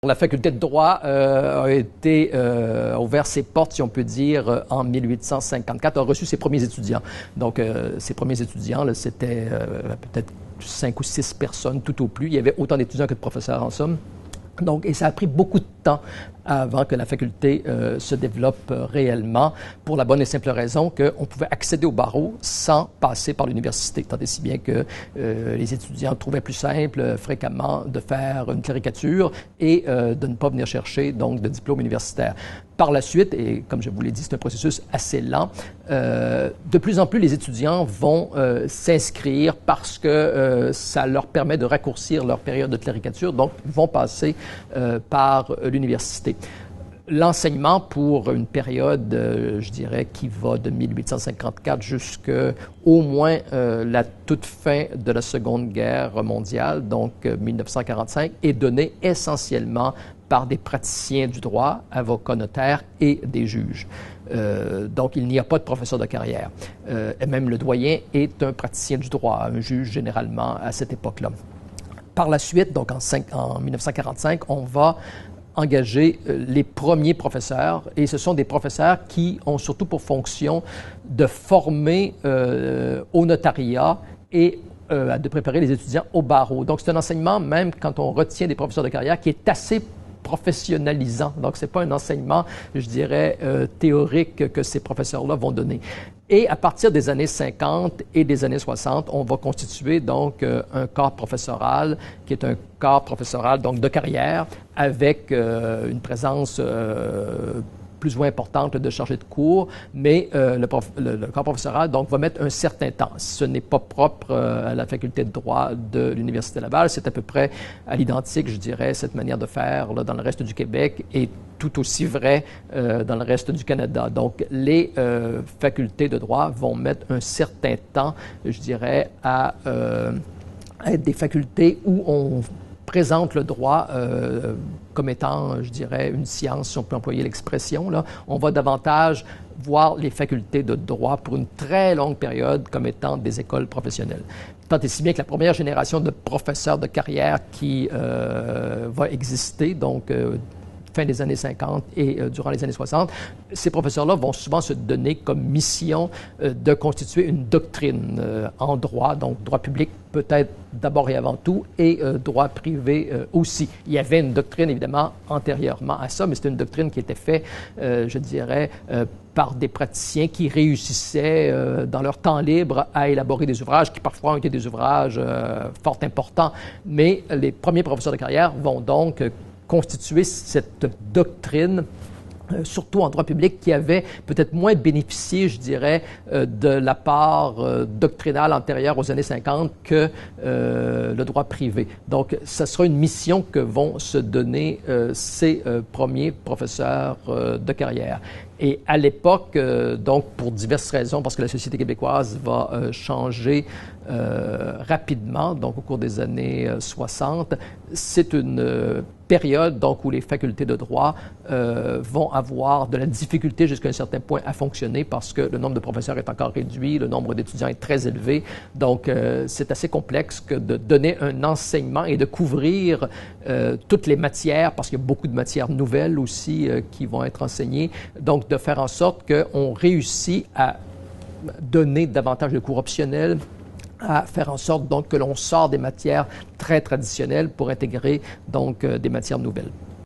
La faculté de droit a ouvert ses portes, si on peut dire, en 1854, a reçu ses premiers étudiants. Donc, ses premiers étudiants, c'était peut-être 5 ou 6 personnes tout au plus. Il y avait autant d'étudiants que de professeurs en somme. Donc, et ça a pris beaucoup de temps avant que la faculté se développe réellement, pour la bonne et simple raison qu'on pouvait accéder au barreau sans passer par l'université, tant et si bien que les étudiants trouvaient plus simple fréquemment de faire une caricature et de ne pas venir chercher donc de diplôme universitaire. Par la suite, et comme je vous l'ai dit, c'est un processus assez lent, de plus en plus les étudiants vont s'inscrire parce que ça leur permet de raccourcir leur période de caricature, donc vont passer par l'université. L'enseignement pour une période, je dirais, qui va de 1854 jusqu'au moins la toute fin de la Seconde Guerre mondiale, donc 1945, est donné essentiellement par des praticiens du droit, avocats, notaires et des juges. Donc, il n'y a pas de professeur de carrière. Et même le doyen est un praticien du droit, un juge généralement à cette époque-là. Par la suite, donc en 1945, on va engager les premiers professeurs, et ce sont des professeurs qui ont surtout pour fonction de former au notariat et de préparer les étudiants au barreau. Donc, c'est un enseignement, même quand on retient des professeurs de carrière, qui est assez professionnalisant. Donc, ce n'est pas un enseignement, je dirais, théorique que ces professeurs-là vont donner. Et à partir des années 50 et des années 60, on va constituer donc un corps professoral qui est un corps professoral donc de carrière avec une présence plus ou moins importante de chargé de cours, mais le corps professoral donc va mettre un certain temps. Ce n'est pas propre à la faculté de droit de l'Université Laval, c'est à peu près à l'identique, je dirais, cette manière de faire là, dans le reste du Québec et tout aussi vrai dans le reste du Canada. Donc, les facultés de droit vont mettre un certain temps, je dirais, à être des facultés où on présente le droit comme étant, je dirais, une science, si on peut employer l'expression. Là. On va davantage voir les facultés de droit pour une très longue période comme étant des écoles professionnelles. Tant et si bien que la première génération de professeurs de carrière qui va exister, donc fin des années 50 et durant les années 60, ces professeurs-là vont souvent se donner comme mission de constituer une doctrine en droit, donc droit public peut-être d'abord et avant tout, et droit privé aussi. Il y avait une doctrine, évidemment, antérieurement à ça, mais c'était une doctrine qui était faite, je dirais, par des praticiens qui réussissaient dans leur temps libre à élaborer des ouvrages qui parfois ont été des ouvrages fort importants. Mais les premiers professeurs de carrière vont donc constituer cette doctrine, surtout en droit public, qui avait peut-être moins bénéficié, je dirais, de la part doctrinale antérieure aux années 50 que le droit privé. Donc, ce sera une mission que vont se donner ces premiers professeurs de carrière. Et à l'époque, donc, pour diverses raisons, parce que la société québécoise va changer rapidement, donc au cours des années 60, c'est une période donc, où les facultés de droit vont avoir de la difficulté jusqu'à un certain point à fonctionner parce que le nombre de professeurs est encore réduit, le nombre d'étudiants est très élevé. Donc, c'est assez complexe que de donner un enseignement et de couvrir toutes les matières, parce qu'il y a beaucoup de matières nouvelles aussi qui vont être enseignées. Donc, de faire en sorte qu'on réussit à donner davantage de cours optionnels, à faire en sorte donc que l'on sort des matières très traditionnelles pour intégrer donc des matières nouvelles.